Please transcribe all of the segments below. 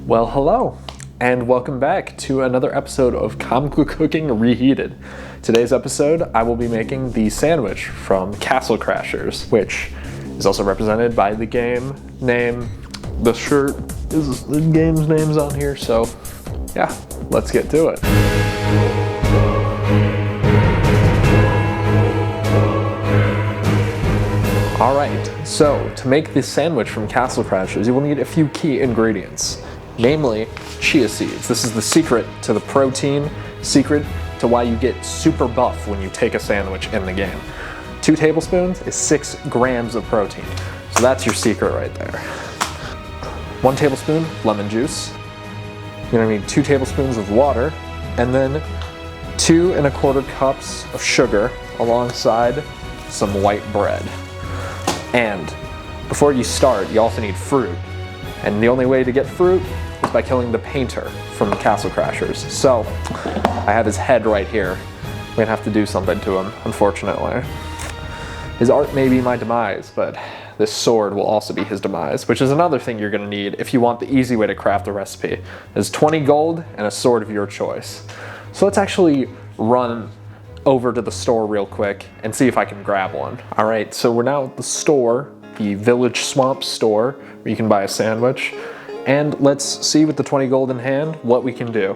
Well, hello, and welcome back to another episode of Comical Cooking Reheated. Today's episode, I will be making the sandwich from Castle Crashers, which is also represented by the game name. The shirt is the game's name's on here, so yeah, let's get to it. Alright, so to make this sandwich from Castle Crashers, you will need a few key ingredients, namely chia seeds. This is the secret to the protein, secret to why you get super buff when you take a sandwich in the game. 2 tablespoons is 6 grams of protein, so that's your secret right there. 1 tablespoon lemon juice. You're gonna need 2 tablespoons of water, and then 2 1/4 cups of sugar alongside some white bread. And before you start, you also need fruit. And the only way to get fruit is by killing the painter from Castle Crashers. So, I have his head right here. We're gonna have to do something to him, unfortunately. His art may be my demise, but this sword will also be his demise, which is another thing you're gonna need if you want the easy way to craft a recipe. There's 20 gold and a sword of your choice. So let's actually run over to the store real quick and see if I can grab one. All right, so we're now at the store, the Village Swamp store, where you can buy a sandwich. And let's see with the 20 gold in hand what we can do.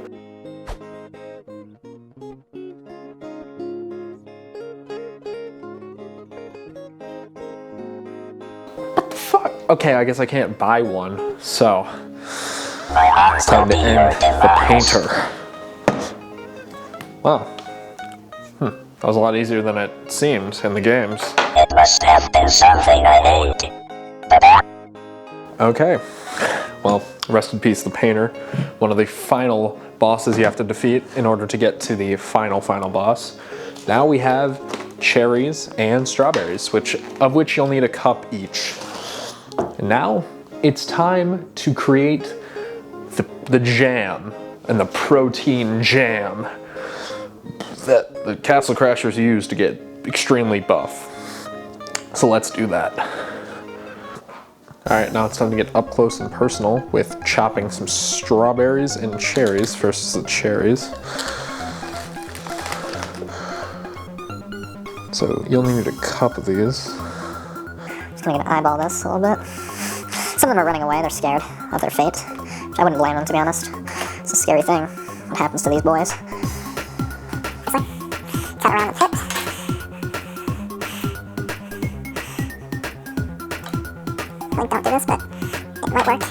What the fuck? Okay, I guess I can't buy one, so it's time to end the painter. Wow. That was a lot easier than it seemed in the games. It must have been something I ate. Okay. Well, rest in peace, the painter. One of the final bosses you have to defeat in order to get to the final boss. Now we have cherries and strawberries, of which you'll need a cup each. And now it's time to create the jam, and the protein jam that the Castle Crashers use to get extremely buff. So let's do that. Alright, now it's time to get up close and personal with chopping some strawberries and cherries. First is the cherries. So you'll need a cup of these. Just gonna eyeball this a little bit. Some of them are running away, they're scared of their fate. Which I wouldn't blame them, to be honest. It's a scary thing what happens to these boys. Cut around the tip. Like, don't do this, but it might work.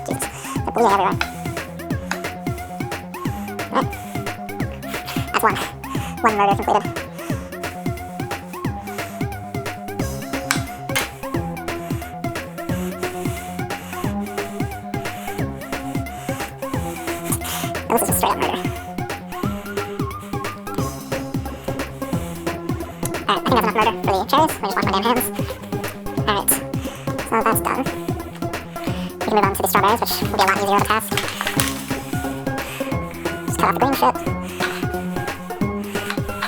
Jeez, they're bleeding everywhere. Alright. That's one. One murder completed. And this is just straight up murder. Alright, I think that's enough murder for the cherries. Let me just wash my damn hands. Alright, so that's done. We can move on to the strawberries, which will be a lot easier of a task. Just cut off the green shit.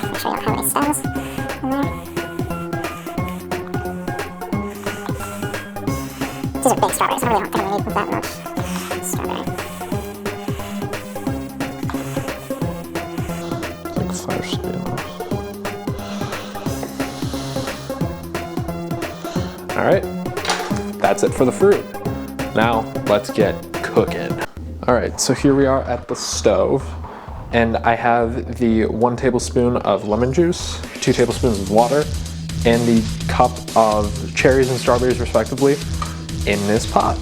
Make sure you don't have any stems in there. These are big strawberries, I really don't think I'm going to need that much strawberry. It's like 5 spoons. Alright, that's it for the fruit. Now, let's get cooking. Alright, so here we are at the stove, and I have the 1 tablespoon of lemon juice, 2 tablespoons of water, and the cup of cherries and strawberries, respectively, in this pot.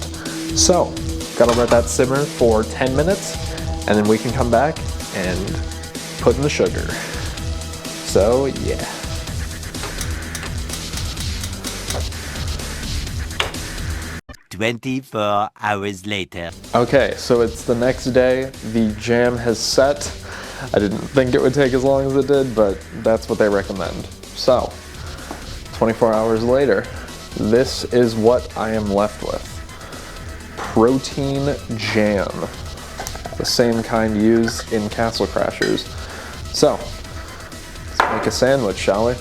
So, gotta let that simmer for 10 minutes, and then we can come back and put in the sugar. So, yeah. Hours later. Okay, so it's the next day. The jam has set. I didn't think it would take as long as it did, but that's what they recommend. So, 24 hours later, this is what I am left with. Protein jam. The same kind used in Castle Crashers. So, let's make a sandwich, shall we?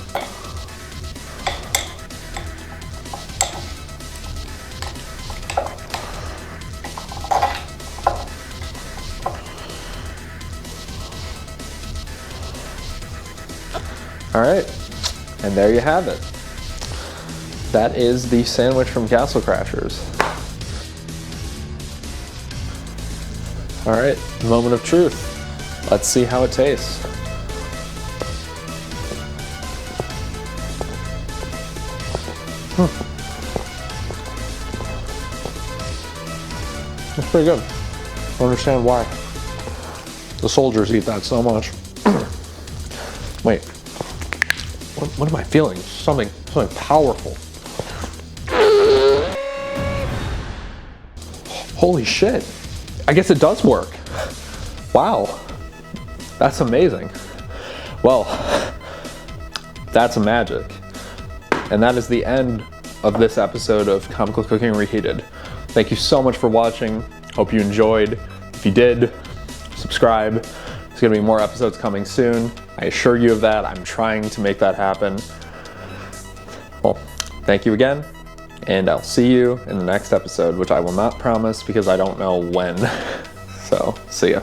All right, and there you have it. That is the sandwich from Castle Crashers. All right, moment of truth. Let's see how it tastes. That's pretty good. I don't understand why the soldiers eat that so much. Wait, what am I feeling? Something powerful. Holy shit. I guess it does work. Wow. That's amazing. Well, that's magic. And that is the end of this episode of Comical Cooking Reheated. Thank you so much for watching. Hope you enjoyed. If you did, subscribe. There's gonna be more episodes coming soon. I assure you of that. I'm trying to make that happen. Well, thank you again, and I'll see you in the next episode, which I will not promise because I don't know when. So, see ya.